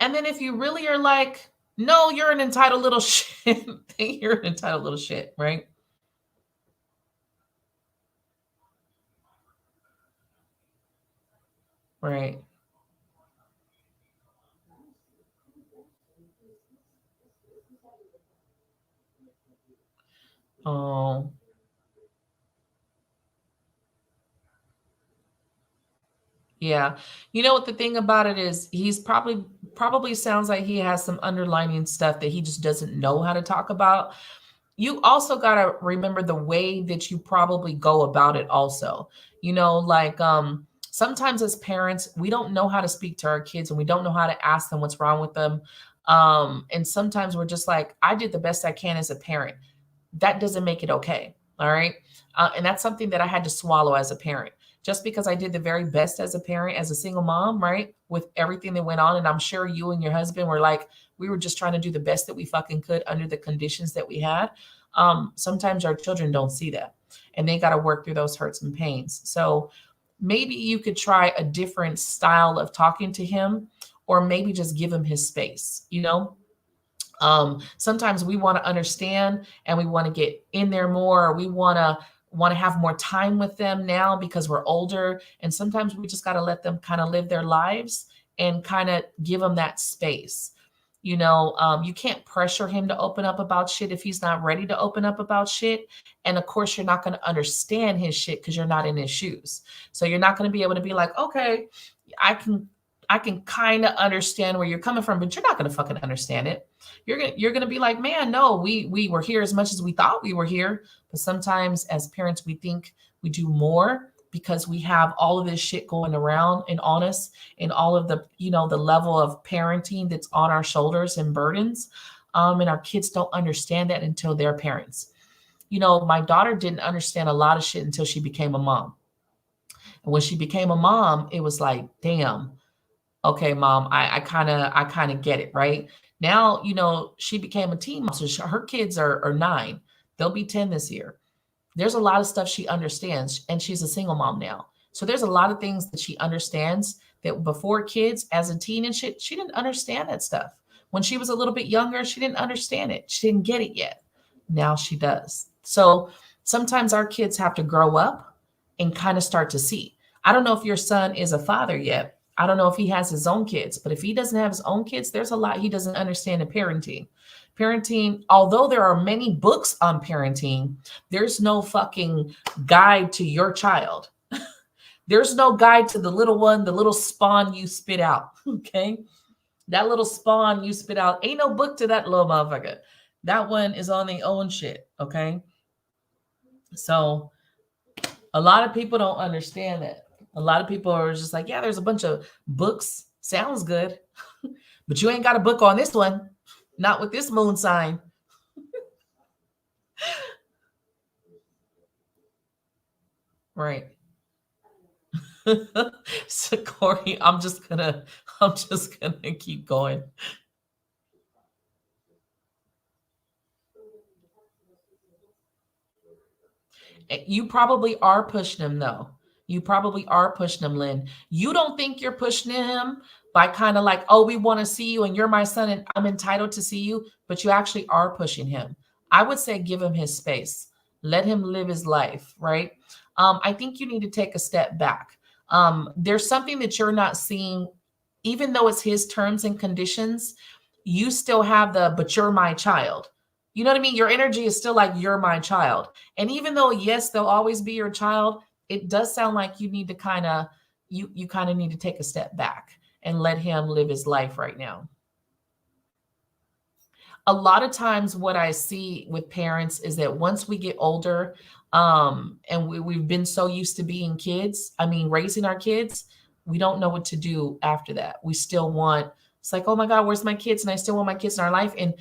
And then if you really are like, no, you're an entitled little shit, then you're an entitled little shit, right? Right. Oh, yeah. You know what the thing about it is, he's probably sounds like he has some underlining stuff that he just doesn't know how to talk about. You also got to remember the way that you probably go about it also. Like sometimes as parents, we don't know how to speak to our kids and we don't know how to ask them what's wrong with them. And sometimes we're just like, I did the best I can as a parent. That doesn't make it okay. All right. And that's something that I had to swallow as a parent. Just because I did the very best as a parent, as a single mom, right? With everything that went on. And I'm sure you and your husband were like, we were just trying to do the best that we fucking could under the conditions that we had. Sometimes our children don't see that and they got to work through those hurts and pains. So maybe you could try a different style of talking to him, or maybe just give him his space. Sometimes we want to understand and we want to get in there more, or we want to have more time with them now because we're older, and sometimes we just got to let them kind of live their lives and kind of give them that space. You can't pressure him to open up about shit if he's not ready to open up about shit. And of course, you're not going to understand his shit because you're not in his shoes. So you're not going to be able to be like, okay, I can I can kind of understand where you're coming from, but you're not going to fucking understand it. You're gonna be like, man, no, we were here as much as we thought we were here. But sometimes as parents, we think we do more because we have all of this shit going around and on us, and all of the level of parenting that's on our shoulders and burdens. And our kids don't understand that until they're parents. My daughter didn't understand a lot of shit until she became a mom. And when she became a mom, it was like, damn, okay, mom, I kind of get it, right? Now, she became a teen mom. So her kids are 9. They'll be 10 this year. There's a lot of stuff she understands, and she's a single mom now. So there's a lot of things that she understands that before kids, as a teen and shit, she didn't understand that stuff. When she was a little bit younger, she didn't understand it. She didn't get it yet. Now she does. So sometimes our kids have to grow up and kind of start to see. I don't know if your son is a father yet. I don't know if he has his own kids, but if he doesn't have his own kids, there's a lot he doesn't understand in parenting. Parenting, although there are many books on parenting, there's no fucking guide to your child. There's no guide to the little one, the little spawn you spit out. Okay. That little spawn you spit out. Ain't no book to that little motherfucker. That one is on their own shit. Okay. So a lot of people don't understand that. A lot of people are just like, yeah, there's a bunch of books. Sounds good. But you ain't got a book on this one. Not with this moon sign. Right. So Corey, I'm just gonna keep going. You probably are pushing him though. You probably are pushing him, Lynn. You don't think you're pushing him by kind of like, oh, we want to see you and you're my son and I'm entitled to see you, but you actually are pushing him. I would say give him his space. Let him live his life, right? I think you need to take a step back. There's something that you're not seeing, even though it's his terms and conditions, you still have but you're my child. You know what I mean? Your energy is still like, you're my child. And even though, yes, they'll always be your child, it does sound like you need to kind of need to take a step back and let him live his life right now. A lot of times what I see with parents is that once we get older, and we've been so used to being kids, I mean, raising our kids, we don't know what to do after that. We still want, it's like, oh my God, where's my kids? And I still want my kids in our life. And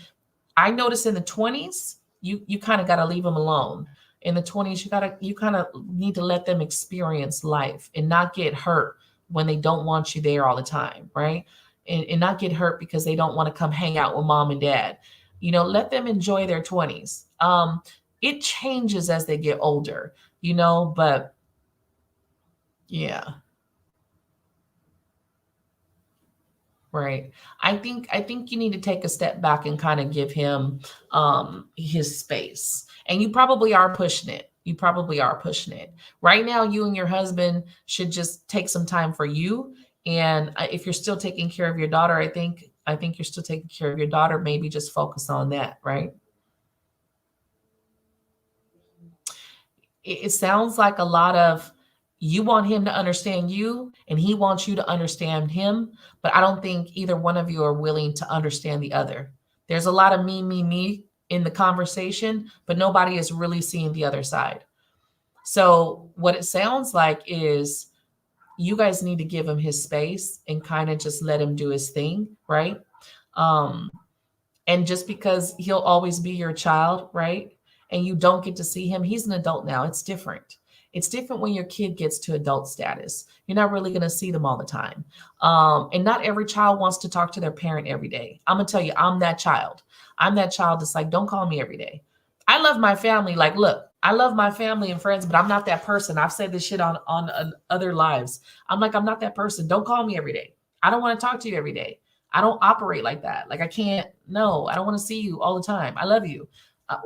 I notice in the 20s, you kind of got to leave them alone. In the 20s, you kind of need to let them experience life and not get hurt when they don't want you there all the time, right? And not get hurt because they don't want to come hang out with mom and dad. Let them enjoy their 20s. It changes as they get older, but yeah. Right. I think you need to take a step back and kind of give him his space. And you probably are pushing it. You probably are pushing it. Right now you and your husband should just take some time for you, and if you're still taking care of your daughter, I think you're still taking care of your daughter, maybe just focus on that, right? It sounds like a lot of, you want him to understand you and he wants you to understand him, but I don't think either one of you are willing to understand the other. There's a lot of me in the conversation, but nobody is really seeing the other side. So what it sounds like is you guys need to give him his space and kind of just let him do his thing, right? um and just because he'll always be your child, right? And you don't get to see him, he's an adult now. It's different. It's different when your kid gets to adult status. You're not really going to see them all the time. And not every child wants to talk to their parent every day. I'm going to tell you, I'm that child. I'm that child that's like, don't call me every day. I love my family. Like, look, I love my family and friends, but I'm not that person. I've said this shit on other lives. I'm like, I'm not that person. Don't call me every day. I don't want to talk to you every day. I don't operate like that. Like I can't. No, I don't want to see you all the time. I love you.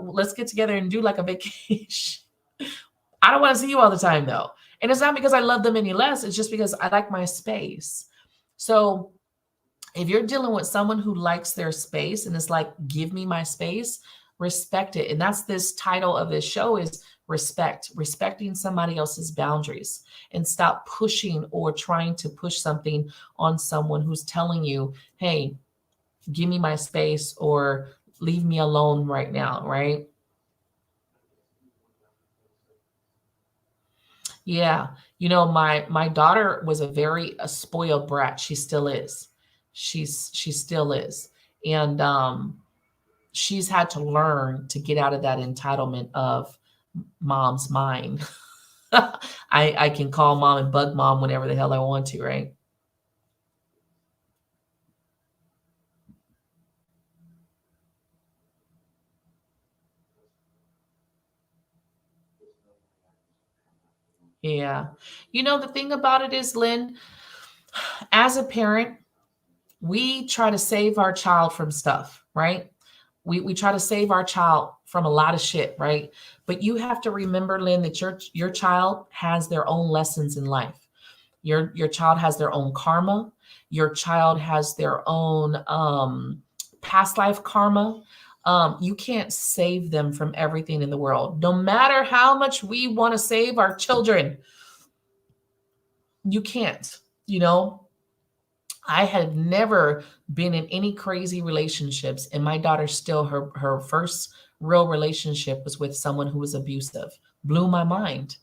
Let's get together and do like a vacation. I don't want to see you all the time though. And it's not because I love them any less. It's just because I like my space. So if you're dealing with someone who likes their space and is like, give me my space, respect it. And that's this title of this show is respect, respecting somebody else's boundaries, and stop pushing or trying to push something on someone who's telling you, hey, give me my space or leave me alone right now, right? Yeah. My daughter was a spoiled brat. She still is. She still is. And she's had to learn to get out of that entitlement of mom's mine. I can call mom and bug mom whenever the hell I want to, right? Yeah. The thing about it is, Lynn, as a parent, we try to save our child from stuff, right? We try to save our child from a lot of shit, right? But you have to remember, Lynn, that your child has their own lessons in life. Your child has their own karma. Your child has their own past life karma. You can't save them from everything in the world. No matter how much we want to save our children, you can't. You know, I had never been in any crazy relationships, and my daughter still her first real relationship was with someone who was abusive. Blew my mind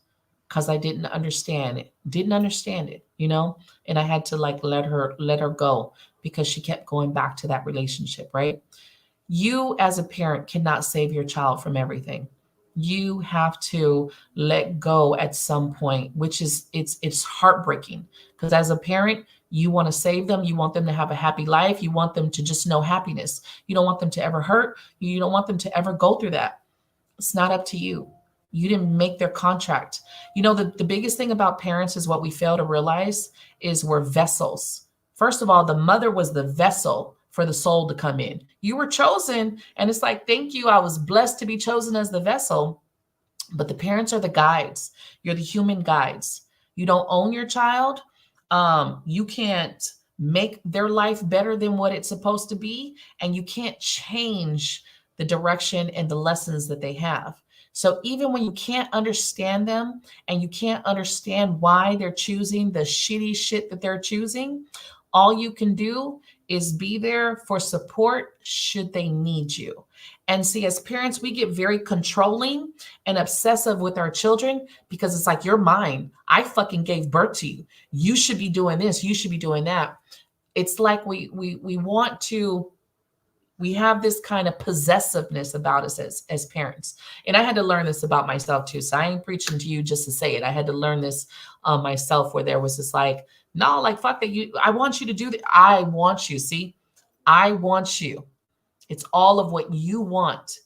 because I didn't understand it. Didn't understand it, and I had to like let her go because she kept going back to that relationship, right? You as a parent cannot save your child from everything. You have to let go at some point, which is it's heartbreaking because as a parent, you want to save them, you want them to have a happy life, you want them to just know happiness. You don't want them to ever hurt, you don't want them to ever go through that. It's not up to you. You didn't make their contract. The biggest thing about parents is what we fail to realize is we're vessels. First of all, the mother was the vessel for the soul to come in. You were chosen, and it's like, thank you. I was blessed to be chosen as the vessel. But the parents are the guides. You're the human guides. You don't own your child. You can't make their life better than what it's supposed to be, and you can't change the direction and the lessons that they have. So even when you can't understand them and you can't understand why they're choosing the shitty shit that they're choosing, all you can do is be there for support should they need you. And see, as parents, we get very controlling and obsessive with our children because it's like, you're mine. I fucking gave birth to you. You should be doing this. You should be doing that. It's like we want to, we have this kind of possessiveness about us as parents. And I had to learn this about myself too. So I ain't preaching to you just to say it. I had to learn this myself, where there was this like, no, like, fuck that. I want you to do that. I want you. See, I want you. It's all of what you want.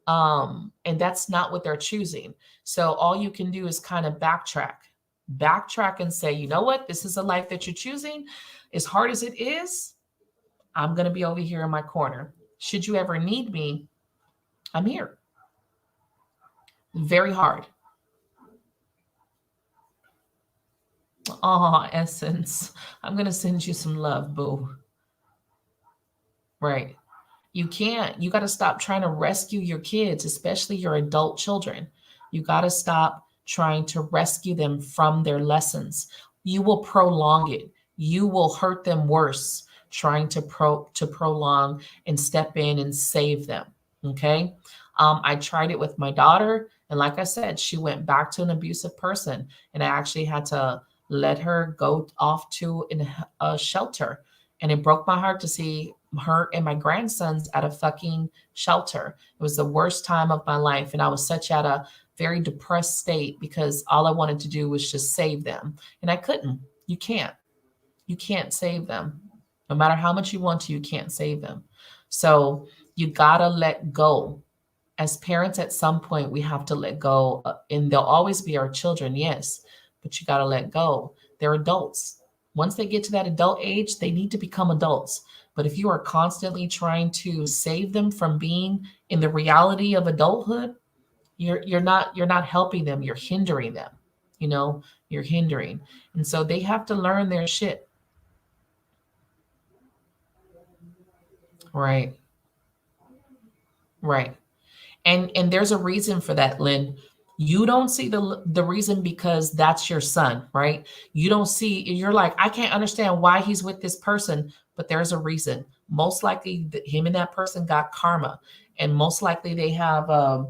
And that's not what they're choosing. So all you can do is kind of backtrack and say, you know what? This is a life that you're choosing. As hard as it is, I'm going to be over here in my corner. Should you ever need me, I'm here. Very hard. Oh, Essence. I'm going to send you some love, boo. Right. You can't. You got to stop trying to rescue your kids, especially your adult children. You got to stop trying to rescue them from their lessons. You will prolong it. You will hurt them worse trying to prolong and step in and save them. Okay. I tried it with my daughter, and like I said, she went back to an abusive person, and I actually had to let her go off to a shelter, and it broke my heart to see her and my grandsons at a fucking shelter. It was the worst time of my life. And I was such at a very depressed state because all I wanted to do was just save them. And I couldn't. You can't. You can't save them. No matter how much you want to, you can't save them. So you gotta let go. As parents, at some point, we have to let go. And they'll always be our children, yes, but you gotta let go. They're adults. Once they get to that adult age, they need to become adults. But if you are constantly trying to save them from being in the reality of adulthood, you're not helping them. You're hindering them. You know, you're hindering. And so they have to learn their shit. Right. Right. And there's a reason for that, Lynn. You don't see the reason because that's your son, right? You don't see, you're like, I can't understand why he's with this person, but there's a reason. Most likely him and that person got karma, and most likely they have a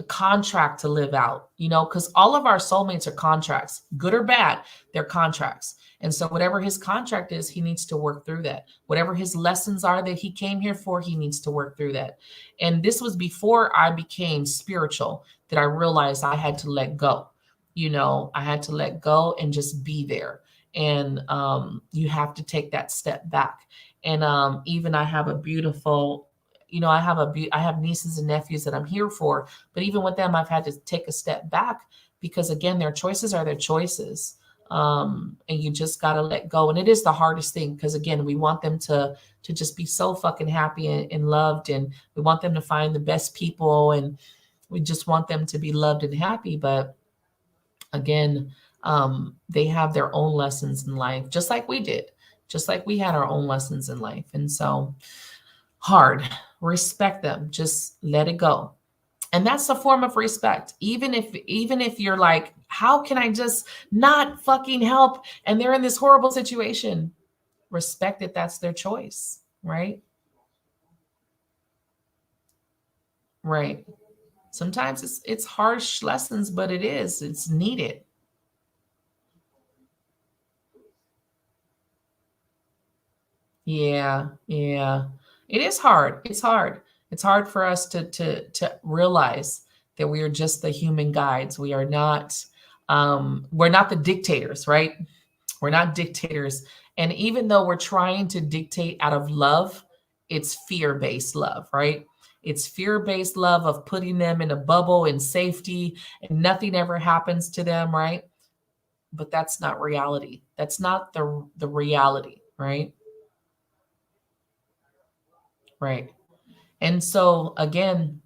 contract to live out, because all of our soulmates are contracts, good or bad, they're contracts. And so, whatever his contract is, he needs to work through that. Whatever his lessons are that he came here for, he needs to work through that. And this was before I became spiritual that I realized I had to let go. I had to let go and just be there. And you have to take that step back. And even I have a beautiful, I have nieces and nephews that I'm here for, but even with them, I've had to take a step back because again, their choices are their choices. And you just got to let go. And it is the hardest thing because again, we want them to just be so fucking happy and loved. And we want them to find the best people and we just want them to be loved and happy. But again, they have their own lessons in life, just like we did, just like we had our own lessons in life. And so hard, respect them, just let it go. And that's a form of respect. Even if you're like, how can I just not fucking help? And they're in this horrible situation. Respect it. That's their choice. Right. Right. Sometimes it's harsh lessons, but it's needed. Yeah. Yeah. It is hard. It's hard. It's hard for us to realize that we are just the human guides. We're not the dictators, right? We're not dictators. And even though we're trying to dictate out of love, it's fear-based love, right? It's fear-based love of putting them in a bubble in safety and nothing ever happens to them, right? But that's not reality. That's not the reality, right? Right. And so again,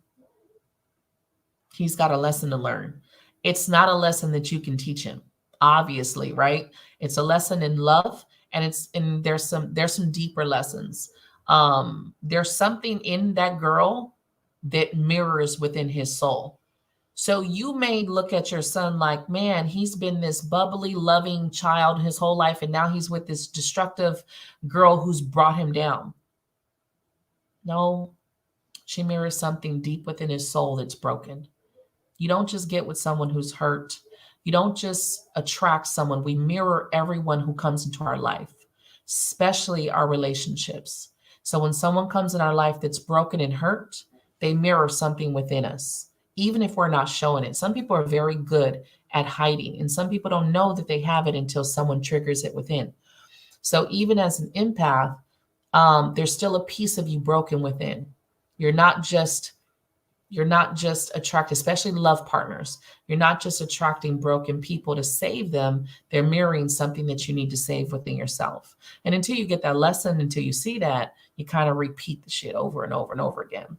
he's got a lesson to learn. It's not a lesson that you can teach him, obviously, right? It's a lesson in love, and there's some deeper lessons. There's something in that girl that mirrors within his soul. So you may look at your son like, man, he's been this bubbly, loving child his whole life, and now he's with this destructive girl who's brought him down. No, she mirrors something deep within his soul that's broken. You don't just get with someone who's hurt. You don't just attract someone. We mirror everyone who comes into our life, especially our relationships. So when someone comes in our life that's broken and hurt, they mirror something within us, even if we're not showing it. Some people are very good at hiding, and some people don't know that they have it until someone triggers it within. So even as an empath, there's still a piece of you broken within. You're not just You're not just attracting, especially love partners. You're not just attracting broken people to save them. They're mirroring something that you need to save within yourself. And until you get that lesson, until you see that, you kind of repeat the shit over and over and over again.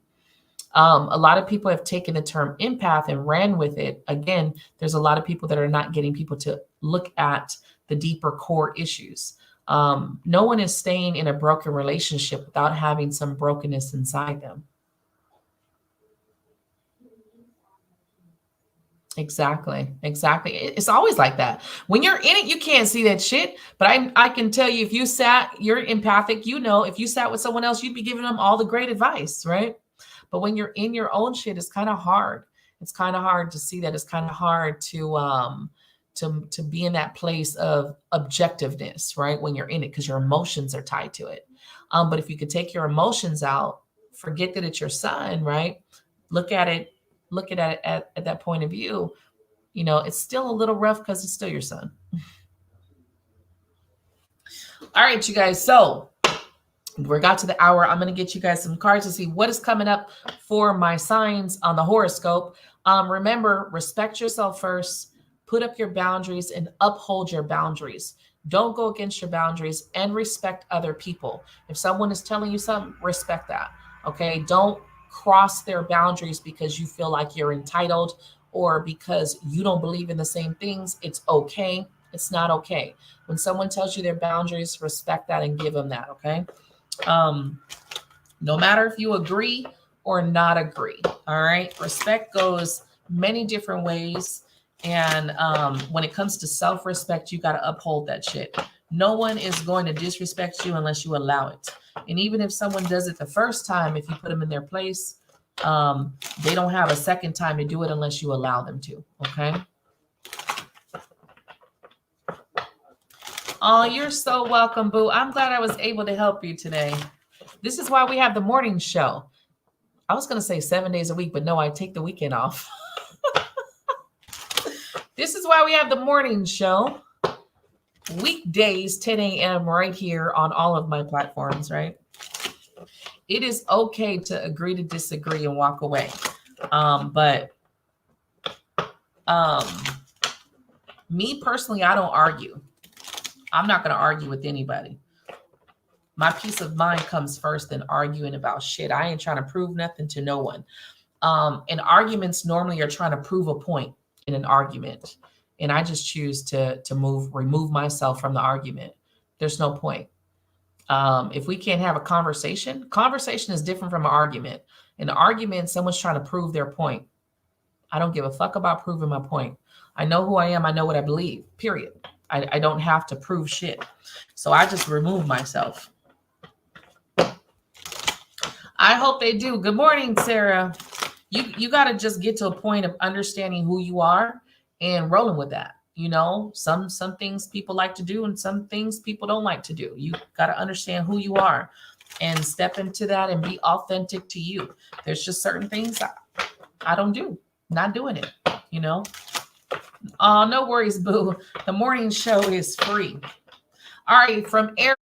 A lot of people have taken the term empath and ran with it. Again, there's a lot of people that are not getting people to look at the deeper core issues. No one is staying in a broken relationship without having some brokenness inside them. Exactly. It's always like that. When you're in it, you can't see that shit. But I can tell you, if you sat, you're empathic, you know, if you sat with someone else, you'd be giving them all the great advice, right? But when you're in your own shit, it's kind of hard. It's kind of hard to see that. It's kind of hard to be in that place of objectiveness, right? When you're in it, because your emotions are tied to it. But if you could take your emotions out, forget that it's your son, right? Look at it at that point of view, you know, it's still a little rough because it's still your son. All right, you guys. So we got to the hour. I'm going to get you guys some cards to see what is coming up for my signs on the horoscope. Remember, respect yourself first, put up your boundaries and uphold your boundaries. Don't go against your boundaries and respect other people. If someone is telling you something, respect that. Okay. Don't cross their boundaries because you feel like you're entitled or because you don't believe in the same things. It's okay. It's not okay. When someone tells you their boundaries, respect that and give them that. Okay. No matter if you agree or not agree. All right. Respect goes many different ways. And when it comes to self-respect, you got to uphold that shit. No one is going to disrespect you unless you allow it. And even if someone does it the first time, if you put them in their place, they don't have a second time to do it unless you allow them to. Okay. Oh, you're so welcome, boo. I'm glad I was able to help you today. This is why we have the morning show. I was going to say 7 days a week, but no, I take the weekend off. This is why we have the morning show. Weekdays, 10 a.m. right here on all of my platforms, right? It is okay to agree to disagree and walk away. But me personally, I don't argue. I'm not going to argue with anybody. My peace of mind comes first than arguing about shit. I ain't trying to prove nothing to no one. And arguments normally are trying to prove a point in an argument. And I just choose to remove myself from the argument. There's no point. If we can't have a conversation is different from an argument. In an argument, someone's trying to prove their point. I don't give a fuck about proving my point. I know who I am. I know what I believe, period. I don't have to prove shit. So I just remove myself. I hope they do. Good morning, Sarah. You got to just get to a point of understanding who you are and rolling with that. You know, some things people like to do and some things people don't like to do. You got to understand who you are and step into that and be authentic to you. There's just certain things I don't do. Not doing it, you know. No worries, boo. The morning show is free. All right, from Air.